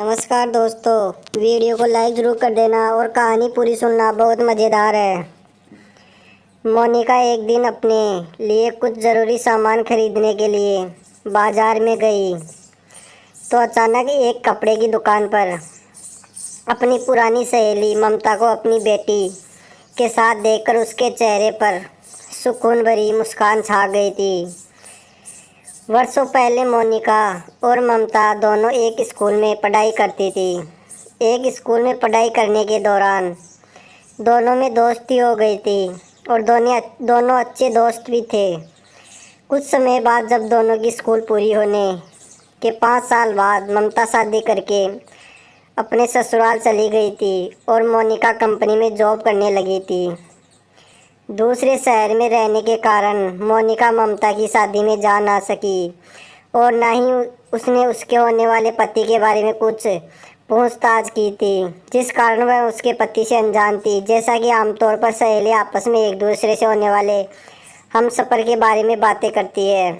नमस्कार दोस्तों, वीडियो को लाइक ज़रूर कर देना और कहानी पूरी सुनना, बहुत मज़ेदार है। मोनिका एक दिन अपने लिए कुछ ज़रूरी सामान खरीदने के लिए बाज़ार में गई तो अचानक एक कपड़े की दुकान पर अपनी पुरानी सहेली ममता को अपनी बेटी के साथ देखकर उसके चेहरे पर सुकून भरी मुस्कान छा गई थी। वर्षों पहले मोनिका और ममता दोनों एक स्कूल में पढ़ाई करती थी। एक स्कूल में पढ़ाई करने के दौरान दोनों में दोस्ती हो गई थी और दोनों अच्छे दोस्त भी थे। कुछ समय बाद जब दोनों की स्कूल पूरी होने के 5 साल बाद ममता शादी करके अपने ससुराल चली गई थी और मोनिका कंपनी में जॉब करने लगी थी। दूसरे शहर में रहने के कारण मोनिका ममता की शादी में जा ना सकी और ना ही उसने उसके होने वाले पति के बारे में कुछ पूछताछ की थी, जिस कारण वह उसके पति से अनजान थी। जैसा कि आमतौर पर सहेली आपस में एक दूसरे से होने वाले हमसफ़र के बारे में बातें करती है।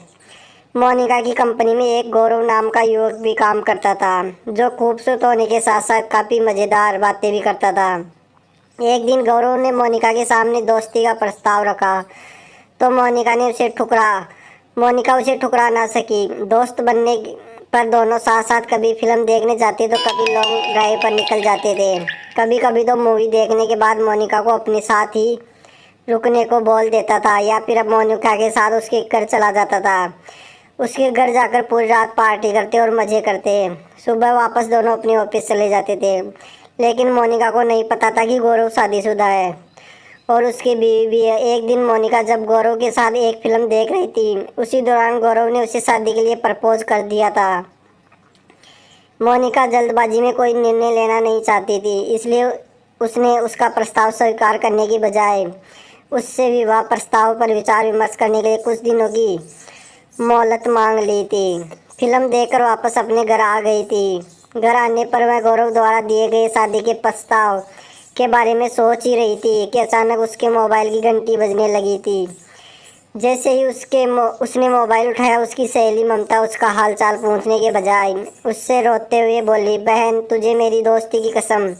मोनिका की कंपनी में एक गौरव नाम का युवक भी काम करता था, जो खूबसूरत होने के साथ साथ काफ़ी मज़ेदार बातें भी करता था। एक दिन गौरव ने मोनिका के सामने दोस्ती का प्रस्ताव रखा तो मोनिका उसे ठुकरा ना सकी। दोस्त बनने पर दोनों साथ साथ कभी फिल्म देखने जाते तो कभी लॉन्ग ड्राइव पर निकल जाते थे। कभी कभी तो मूवी देखने के बाद मोनिका को अपने साथ ही रुकने को बोल देता था या फिर अब मोनिका के साथ उसके घर चला जाता था। उसके घर जाकर पूरी रात पार्टी करते और मज़े करते। सुबह वापस दोनों अपने ऑफिस चले जाते थे, लेकिन मोनिका को नहीं पता था कि गौरव शादीशुदा है और उसकी बीवी भी है। एक दिन मोनिका जब गौरव के साथ एक फिल्म देख रही थी, उसी दौरान गौरव ने उसे शादी के लिए प्रपोज कर दिया था। मोनिका जल्दबाजी में कोई निर्णय लेना नहीं चाहती थी, इसलिए उसने उसका प्रस्ताव स्वीकार करने की बजाय उससे विवाह प्रस्ताव पर विचार विमर्श करने के लिए कुछ दिनों की मोहलत मांग ली थी। फिल्म देखकर वापस अपने घर आ गई थी। घर आने पर वह गौरव द्वारा दिए गए शादी के प्रस्ताव के बारे में सोच ही रही थी कि अचानक उसके मोबाइल की घंटी बजने लगी थी। जैसे ही उसने मोबाइल उठाया, उसकी सहेली ममता उसका हालचाल पूछने के बजाय उससे रोते हुए बोली, बहन, तुझे मेरी दोस्ती की कसम,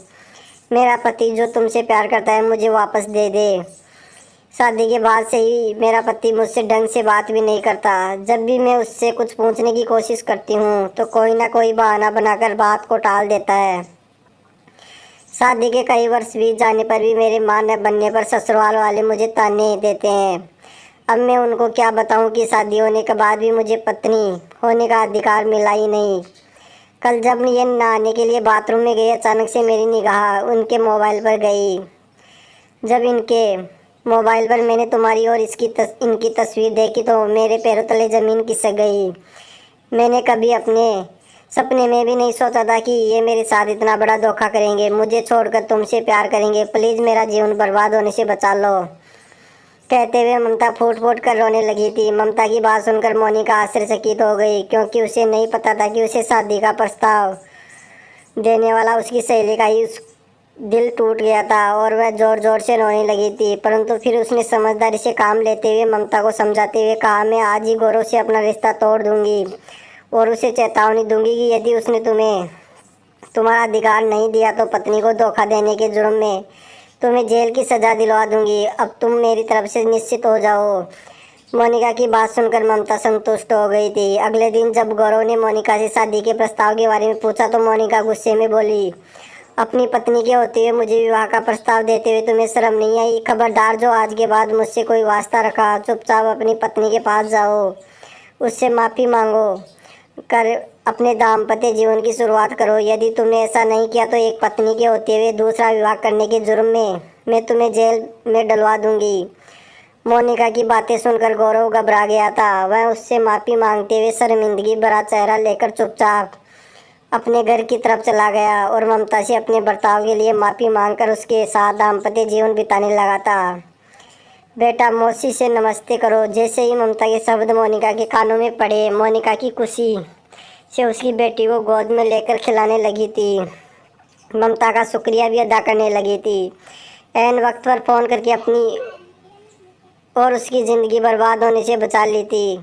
मेरा पति जो तुमसे प्यार करता है मुझे वापस दे दे। शादी के बाद से ही मेरा पति मुझसे ढंग से बात भी नहीं करता। जब भी मैं उससे कुछ पूछने की कोशिश करती हूँ तो कोई ना कोई बहाना बनाकर बात को टाल देता है। शादी के कई वर्ष बीत जाने पर भी मेरे मां न बनने पर ससुराल वाले मुझे ताने देते हैं। अब मैं उनको क्या बताऊं कि शादी होने के बाद भी मुझे पत्नी होने का अधिकार मिला ही नहीं। कल जब ये नहाने के लिए बाथरूम में गई, अचानक से मेरी निगाह उनके मोबाइल पर गई। जब इनके मोबाइल पर मैंने तुम्हारी और इनकी तस्वीर देखी तो मेरे पैरों तले ज़मीन खिसक गई। मैंने कभी अपने सपने में भी नहीं सोचा था कि ये मेरे साथ इतना बड़ा धोखा करेंगे, मुझे छोड़कर तुमसे प्यार करेंगे। प्लीज़ मेरा जीवन बर्बाद होने से बचा लो। कहते हुए ममता फूट फूट कर रोने लगी थी। ममता की बात सुनकर मोनिका आश्चर्यचकित हो गई, क्योंकि उसे नहीं पता था कि उसे शादी का प्रस्ताव देने वाला उसकी सहेली का ही दिल टूट गया था और वह ज़ोर ज़ोर से रोने लगी थी। परंतु फिर उसने समझदारी से काम लेते हुए ममता को समझाते हुए कहा, मैं आज ही गौरव से अपना रिश्ता तोड़ दूंगी और उसे चेतावनी दूंगी कि यदि उसने तुम्हें तुम्हारा अधिकार नहीं दिया तो पत्नी को धोखा देने के जुर्म में तुम्हें जेल की सज़ा दिलवा दूंगी। अब तुम मेरी तरफ से निश्चित हो जाओ। मोनिका की बात सुनकर ममता संतुष्ट हो गई थी। अगले दिन जब गौरव ने मोनिका से शादी के प्रस्ताव के बारे में पूछा तो मोनिका गुस्से में बोली, अपनी पत्नी के होते हुए मुझे विवाह का प्रस्ताव देते हुए तुम्हें शर्म नहीं आई? खबरदार, जो आज के बाद मुझसे कोई वास्ता रखा, चुपचाप अपनी पत्नी के पास जाओ, उससे माफ़ी मांगो कर अपने दाम्पत्य जीवन की शुरुआत करो। यदि तुमने ऐसा नहीं किया तो एक पत्नी के होते हुए दूसरा विवाह करने के जुर्म में मैं तुम्हें जेल में डलवा दूंगी। मोनिका की बातें सुनकर गौरव घबरा गया था। वह उससे माफ़ी मांगते हुए शर्मिंदगी भरा चेहरा लेकर चुपचाप अपने घर की तरफ चला गया और ममता से अपने बर्ताव के लिए माफ़ी मांगकर उसके साथ दाम्पत्य जीवन बिताने लगा था। बेटा, मौसी से नमस्ते करो। जैसे ही ममता के शब्द मोनिका के कानों में पड़े, मोनिका की खुशी से उसकी बेटी को गोद में लेकर खिलाने लगी थी। ममता का शुक्रिया भी अदा करने लगी थी। ऐन वक्त पर फ़ोन करके अपनी और उसकी ज़िंदगी बर्बाद होने से बचा ली थी।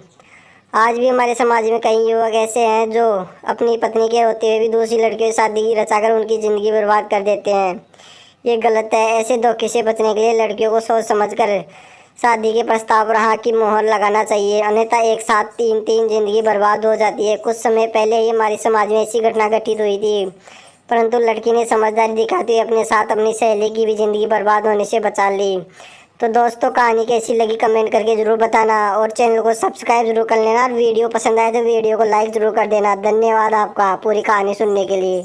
आज भी हमारे समाज में कई युवक ऐसे हैं जो अपनी पत्नी के होते हुए भी दूसरी लड़कियों से शादी रचाकर उनकी ज़िंदगी बर्बाद कर देते हैं। ये गलत है। ऐसे धोखे से बचने के लिए लड़कियों को सोच समझकर शादी के प्रस्ताव पर हाँ की मोहर लगाना चाहिए, अन्यथा एक साथ तीन ज़िंदगी बर्बाद हो जाती है। कुछ समय पहले ही हमारे समाज में ऐसी घटना घटित हुई थी, परंतु लड़की ने समझदारी दिखाते हुए अपने साथ अपनी सहेली की भी ज़िंदगी बर्बाद होने से बचा ली। तो दोस्तों, कहानी कैसी लगी कमेंट करके ज़रूर बताना और चैनल को सब्सक्राइब जरूर कर लेना और वीडियो पसंद आए तो वीडियो को लाइक ज़रूर कर देना। धन्यवाद आपका पूरी कहानी सुनने के लिए।